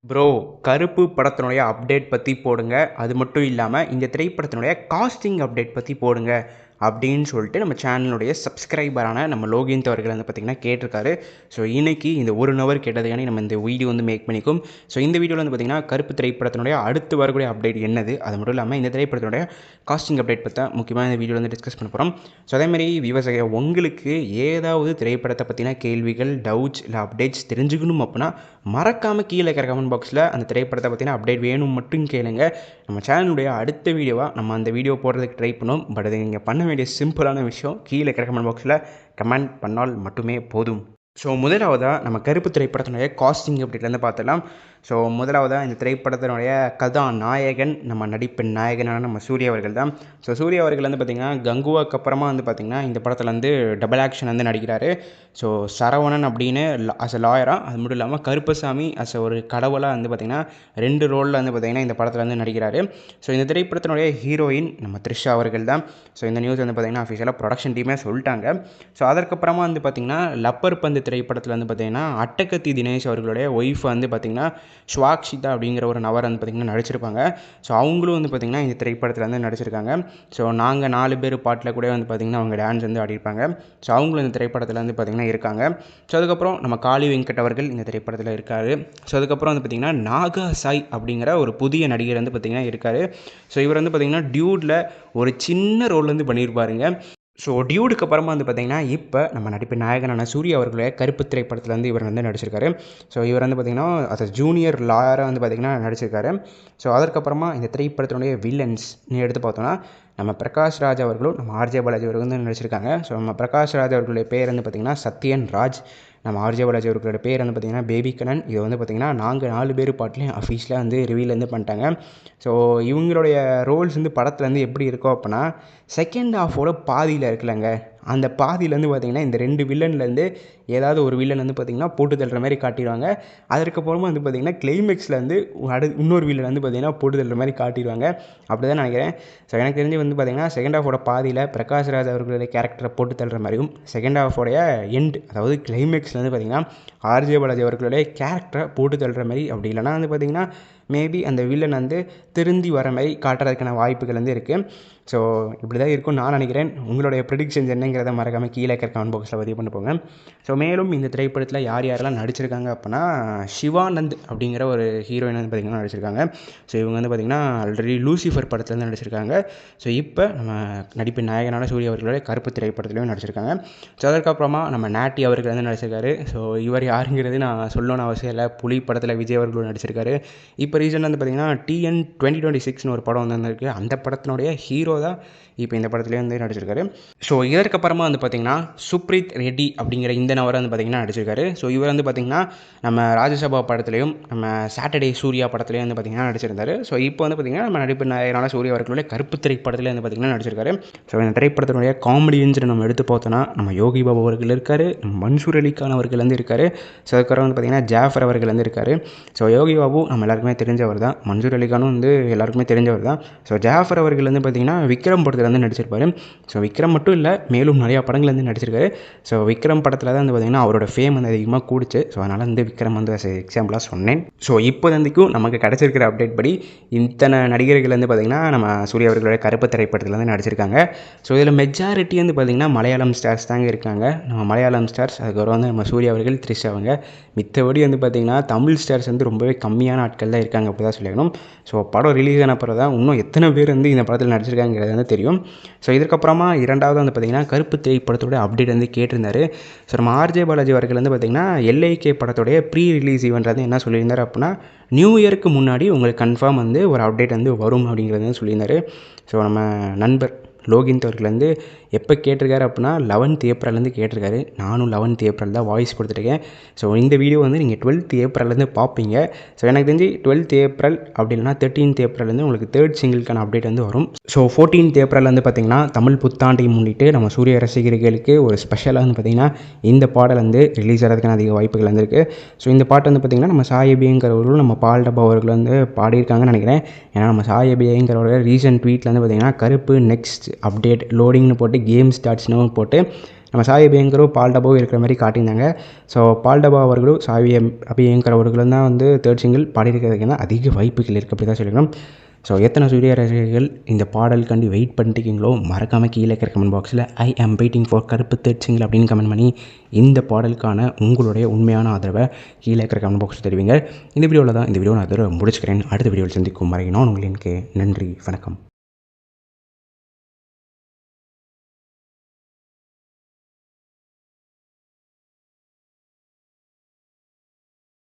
Bro, கருப்பு படத்தினுடைய update பற்றி போடுங்க. அது மட்டும் இல்லாமல் இந்த திரைப்படத்தினுடைய காஸ்டிங் அப்டேட் பற்றி போடுங்க அப்படின்னு சொல்லிட்டு நம்ம சேனலுடைய சப்ஸ்கிரைபரான நம்ம லோகிந்த் அவர்கள் வந்து பார்த்திங்கன்னா கேட்டிருக்காரு. ஸோ இன்றைக்கி இந்த 1 ஹவர் கேட்டதுக்கான நம்ம இந்த வீடியோ வந்து மேக் பண்ணிக்கும். ஸோ இந்த வீடியோவில் வந்து பார்த்திங்கன்னா கருப்பு திரைப்படத்தினுடைய அடுத்து வரக்கூடிய அப்டேட் என்னது, அது மட்டும் இல்லாமல் இந்த திரைப்படத்தினுடைய காஸ்டிங் அப்டேட் பற்றி தான் முக்கியமாக இந்த வீடியோவில் வந்து டிஸ்கஸ் பண்ண போகிறோம். ஸோ அதேமாதிரி விவசாய உங்களுக்கு ஏதாவது திரைப்படத்தை பற்றின கேள்விகள், டவுட்ஸ் இல்லை அப்டேட்ஸ் தெரிஞ்சுக்கணும் அப்படின்னா மறக்காமல் கீழே இருக்கிற கமெண்ட் பாக்ஸில் அந்த திரைப்படத்தை பற்றின அப்டேட் வேணும் மட்டும் கேளுங்க. நம்ம சேனலுடைய அடுத்த வீடியோவாக நம்ம அந்த வீடியோ போடுறதுக்கு ட்ரை பண்ணுவோம். பட் அது நீங்கள் பண்ண வேண்டிய சிம்பிளான விஷயம், கீழே இருக்கிற கமெண்ட் பாக்ஸில் கமெண்ட் பண்ணால் மட்டுமே போதும். ஸோ முதலாவதாக நம்ம கருப்பு திரைப்படத்தினுடைய காஸ்டிங் அப்டேட்லேருந்து பார்த்துடலாம். ஸோ முதலாவதாக இந்த திரைப்படத்தினுடைய கதாநாயகன், நம்ம நடிப்பின் நாயகனான நம்ம சூர்யா அவர்கள் தான். ஸோ சூர்யா அவர்கள் வந்து பார்த்திங்கன்னா கங்குவாக்கு அப்புறமா வந்து பார்த்திங்கன்னா இந்த படத்தில் வந்து டபுள் ஆக்ஷன் வந்து நடிக்கிறாரு. ஸோ சரவணன் அப்படின்னு அஸ் அ லாயராக, அது மட்டும் இல்லாமல் கருப்பசாமி அஸ் ஒரு கடவுளாக வந்து பார்த்திங்கன்னா 2 ரோலில் வந்து பார்த்திங்கன்னா இந்த படத்தில் வந்து நடிக்கிறாரு. ஸோ இந்த திரைப்படத்தினுடைய ஹீரோயின் நம்ம த்ரிஷா அவர்கள் தான். ஸோ இந்த நியூஸ் வந்து பார்த்திங்கன்னா அஃபிஷியலாக ப்ரொடக்ஷன் டீமே சொல்லிட்டாங்க. ஸோ அதற்கப்புறமா வந்து பார்த்திங்கன்னா லப்பர் பந்து திரைப்படத்தில் வந்து பார்த்திங்கன்னா அட்டகத்தி தினேஷ் அவர்களுடைய ஒய்ஃப் வந்து பார்த்திங்கன்னா ஸ்வாக்ஷிதா அப்படிங்கிற ஒரு நபர் வந்து பார்த்திங்கன்னா நடிச்சிருப்பாங்க. ஸோ அவங்களும் வந்து பார்த்திங்கன்னா இந்த திரைப்படத்தில் வந்து நடிச்சிருக்காங்க. ஸோ நாங்கள் 4 பேர் பாட்டில் கூட வந்து பார்த்திங்கன்னா அவங்க டான்ஸ் வந்து ஆடிருப்பாங்க. ஸோ அவங்களும் இந்த திரைப்படத்தில் வந்து பார்த்திங்கன்னா இருக்காங்க. ஸோ அதுக்கப்புறம் நம்ம காளி வெங்கட் அவர்கள் இந்த திரைப்படத்தில் இருக்கார். ஸோ அதுக்கப்புறம் வந்து பார்த்திங்கன்னா நாகா சாய் அப்படிங்கிற ஒரு புதிய நடிகர் வந்து பார்த்திங்கன்னா இருக்கார். ஸோ இவர் வந்து பார்த்திங்கன்னா டியூடில் ஒரு சின்ன ரோல் வந்து பண்ணியிருப்பாருங்க. ஸோ டியூடுக்கு அப்புறமா வந்து பார்த்திங்கன்னா இப்போ நம்ம நடிப்பு நாயகனான சூர்யா அவர்களுடைய கருப்பு திரைப்படத்தில் வந்து இவர் வந்து நடிச்சிருக்காரு. ஸோ இவர் வந்து பார்த்திங்கன்னா அது ஜூனியர் லாயராக வந்து பார்த்திங்கன்னா நடிச்சிருக்காரு. ஸோ அதற்கப்புறமா இந்த திரைப்படத்தினுடைய வில்லன்ஸ் நீ எடுத்து பார்த்தோன்னா நம்ம பிரகாஷ் ராஜ் அவர்களும் நம்ம ஆர்ஜே பாலாஜி அவர்கள் வந்து நடிச்சிருக்காங்க. ஸோ நம்ம பிரகாஷ் ராஜ் அவர்களுடைய பேர் வந்து பார்த்திங்கன்னா சத்யன் ராஜ், நம்ம ஆர்ஜே பாலாஜி அவர்களோட பேர் வந்து பார்த்திங்கன்னா பேபி கண்ணன். இது வந்து பார்த்திங்கன்னா நாங்கள் 4 பேர் பாட்டிலையும் அஃபீஷியலாக வந்து ரிவீல் வந்து பண்ணிட்டாங்க. ஸோ இவங்களுடைய ரோல்ஸ் வந்து படத்தில் வந்து எப்படி இருக்கும் அப்படின்னா, செகண்ட் ஹாஃபோட பாதியில் இருக்குல்லங்க, அந்த பாதியிலேருந்து பார்த்திங்கன்னா இந்த 2 வில்லன்லேருந்து ஏதாவது ஒரு வில்லன் வந்து பார்த்திங்கன்னா போட்டு தள்ளுற மாதிரி காட்டிடுவாங்க. அதற்கப்புறமா வந்து பார்த்திங்கன்னா கிளைமேக்ஸில் வந்து இன்னொரு வில்லன் வந்து பார்த்திங்கன்னா போட்டு தள்ளுற மாதிரி காட்டிடுவாங்க. அப்படி தான் நினைக்கிறேன். ஸோ எனக்கு தெரிஞ்சு வந்து பார்த்திங்கன்னா செகண்ட் ஹாஃபோட பாதியில் பிரகாஷ் ராஜ் அவர்களுடைய கேரக்டரை போட்டு தள்ளுற மாதிரியும், செகண்ட் ஹாஃபோடைய எண்ட் அதாவது கிளைமேக்ஸில் வந்து பார்த்திங்கன்னா ஆர்ஜே பாலாஜி அவர்களுடைய கேரக்டரை போட்டு தள்ளுற மாதிரி, அப்படி இல்லைனா வந்து பார்த்திங்கன்னா மேபி அந்த வில்லன் வந்து திருந்தி வர மாதிரி காட்டுறதுக்கான வாய்ப்புகள் வந்து இருக்குது. ஸோ இப்படி தான் இருக்கும்னு நான் நினைக்கிறேன். உங்களுடைய ப்ரெடிக்ஷன்ஸ் என்னங்கிறத மறக்காமல் கீழே இருக்கிற கமெண்ட் பாக்ஸில் பதிவு பண்ணி போங்க. ஸோ மேலும் இந்த திரைப்படத்தில் யார் யாரெல்லாம் நடிச்சிருக்காங்க அப்படின்னா, சிவானந்த் அப்படிங்கிற ஒரு ஹீரோயின் வந்து பார்த்திங்கன்னா நடிச்சிருக்காங்க. ஸோ இவங்க வந்து பார்த்திங்கன்னா ஆல்ரெடி லூசிஃபர் படத்துலேருந்து நடிச்சிருக்காங்க. ஸோ இப்போ நம்ம நடிப்பின் நாயகனான சூர்யா அவர்களுடைய கருப்பு திரைப்படத்துலையும் நடிச்சிருக்காங்க. ஸோ அதற்கப்புறமா நம்ம நாட்டி அவர்கள் வந்து நடிச்சிருக்காரு. ஸோ இவர் யாருங்கிறது நான் சொல்லணும்னு அவசியம் இல்லை. புலி படத்தில் விஜய் அவர்களும் நடிச்சிருக்காரு. இப்போ ரீசெண்டாக வந்து பார்த்திங்கன்னா TN 2026ன்னு ஒரு படம் வந்துருக்கு. அந்த படத்தினுடைய ஹீரோ தான் இப்போ இந்த படத்துலேயே வந்து நடிச்சிருக்காரு. ஸோ இதற்கப்புறமா வந்து பார்த்திங்கன்னா சுப்ரீத் ரெட்டி அப்படிங்கிற இந்த நபரை வந்து பார்த்திங்கன்னா நடிச்சிருக்காரு. ஸோ இவர் வந்து பார்த்திங்கன்னா நம்ம ராஜ்யசபா படத்துலையும் நம்ம சாட்டர்டே சூர்யா படத்துலையும் வந்து பார்த்திங்கன்னா நடிச்சிருந்தார். ஸோ இப்போ வந்து பார்த்திங்கன்னா நம்ம நடிப்பு நாயகனான சூர்யா அவர்களுடைய கருப்பு திரைப்படத்தில் வந்து பார்த்திங்கன்னா நடிச்சிருக்காரு. ஸோ இந்த திரைப்படத்தினுடைய காமெடியன்ஸ் நம்ம எடுத்து பார்த்தோன்னா நம்ம யோகி பாபு அவர்கள் இருக்கார், நம்ம மன்சூர் அலிகான் அவர்கள் வந்து இருக்கார். ஸோ அதுக்கப்புறம் வந்து பார்த்திங்கன்னா ஜாஃபர் அவர்கள் வந்து இருக்கார். ஸோ யோகி பாபு நம்ம எல்லாருக்குமே தெரிஞ்சவர் தான், மன்சூர் அலிகானும் வந்து எல்லாருக்குமே தெரிஞ்சவர் தான். ஸோ ஜாஃபர் அவர்கள் வந்து பார்த்திங்கன்னா விக்ரம் படத்தில் வந்து நடிச்சிருப்பார். ஸோ விக்ரம் மட்டும் இல்லை, மேலும் நிறையா படங்கள் வந்து நடிச்சிருக்காரு. ஸோ விக்ரம் படத்தில் தான் வந்து பார்த்திங்கன்னா அவரோட ஃபேம் வந்து அதிகமாக கூடிச்சு. ஸோ அதனால் வந்து விக்ரம் வந்து எக்ஸாம்பிளாக சொன்னேன். ஸோ இப்போதைக்கும் நமக்கு கிடச்சிருக்கிற அப்டேட் படி இத்தனை நடிகர்கள் வந்து பார்த்திங்கன்னா நம்ம சூர்யா அவர்களுடைய கருப்பு திரைப்படத்தில் வந்து நடிச்சிருக்காங்க. ஸோ இதில் மெஜாரிட்டி வந்து பார்த்திங்கன்னா மலையாளம் ஸ்டார்ஸ் தாங்க இருக்காங்க. நம்ம மலையாளம் ஸ்டார்ஸ், அதுக்கப்புறம் வந்து நம்ம சூர்யா அவர்கள், த்ரிஷா அவங்க. மித்தபடி வந்து பார்த்திங்கன்னா தமிழ் ஸ்டார்ஸ் வந்து ரொம்பவே கம்மியான ஆட்கள் தான் இருக்காங்க, அப்படி தான் சொல்லிக்கணும். ஸோ படம் ரிலீஸ் ஆன பிறகு தான் இன்னும் எத்தனை பேர் வந்து இந்த படத்தில் நடிச்சிருக்காங்கிறது வந்து தெரியும். ஸோ இதற்கப்புறமா இரண்டாவது வந்து பார்த்திங்கன்னா கருப்பு திரைப்படத்தோட அப்டேட் வந்து கேட்டிருந்தார். ஸோ நம்ம ஆர்ஜே பாலாஜி அவர்கள் வந்து பார்த்திங்கன்னா LIK படத்தோடைய ப்ரீ ரிலீஸ் ஈவெண்ட் வந்து என்ன சொல்லியிருந்தார் அப்படின்னா, நியூ இயருக்கு முன்னாடி உங்களுக்கு கன்ஃபார்ம் வந்து ஒரு அப்டேட் வந்து வரும் அப்படிங்கிறது வந்து சொல்லியிருந்தார். ஸோ நம்ம நண்பர் லோகிந்த் அவர்கள் வந்து எப்போ கேட்டிருக்காரு அப்படின்னா 11th ஏப்ரல்லேருந்து கேட்டிருக்காரு. நானும் 11th ஏப்ரல் தான் வாய்ஸ் கொடுத்துருக்கேன். ஸோ இந்த வீடியோ வந்து நீங்கள் 12th ஏப்ரல்லேருந்து பார்ப்பீங்க. ஸோ எனக்கு தெரிஞ்சு 12th ஏப்ரல் அப்படி இல்லைனா 13th ஏப்ரல்லேருந்து உங்களுக்கு 3rd சிங்கிள்கான அப்டேட் வந்து வரும். ஸோ 14th ஏப்ரல் வந்து பார்த்திங்கன்னா தமிழ் புத்தாண்டை முன்னிட்டு நம்ம சூரிய ரசிகர்களுக்கு ஒரு ஸ்பெஷலாக வந்து பார்த்திங்கன்னா இந்த பாடல் வந்து ரிலீஸ் ஆகிறதுக்கான அதிக வாய்ப்புகள் வந்துருக்கு. ஸோ இந்த பாட்டு வந்து பார்த்திங்கன்னா நம்ம சாயபிங்கிறவர்களும் நம்ம பால் டப்பா அவர்கள் வந்து பாடியிருக்காங்கன்னு நினைக்கிறேன். ஏன்னா நம்ம சாயபிங்கிறவரோட ரீசன்ட் ட்வீட்டில் வந்து பார்த்திங்கன்னா கருப்பு நெக்ஸ்ட் அப்டேட் லோடிங்னு போட்டு கேம் ஸ்டார்ட்ஸ்னு போட்டு நம்ம சாய் அபியங்கரும் பால் டபாவும் இருக்கிற மாதிரி காட்டியிருந்தாங்க. ஸோ பால் டபா அவர்களும் சாய் அபியங்கர் அவர்களும் தான் வந்து தேர்ட் சிங்கிள் பாடியிருக்கிறதுக்கு தான் அதிக வாய்ப்புகள் இருக்குது அப்படி தான் சொல்லிக்கணும். ஸோ எத்தனை சூர்யா ரசிகர்கள் இந்த பாடலுக்காண்டி வெயிட் பண்ணிட்டீங்களோ மறக்காமல் கீழே இருக்கிற கமெண்ட் பாக்ஸில் ஐ ஆம் வெயிட்டிங் ஃபார் கருப்பு தேர்ட் சிங்கிள் அப்படின்னு கமெண்ட் பண்ணி இந்த பாடலுக்கான உங்களுடைய உண்மையான ஆதரவை கீழே இருக்கிற கமெண்ட் பாக்ஸில் தெரிவிங்க. இந்த வீடியோவில் தான் இந்த வீடியோ நான் அதோட முடிச்சுக்கிறேன். அடுத்த வீடியோவில் சந்திக்கும் வரை நான் உங்களுக்கு நன்றி, வணக்கம்.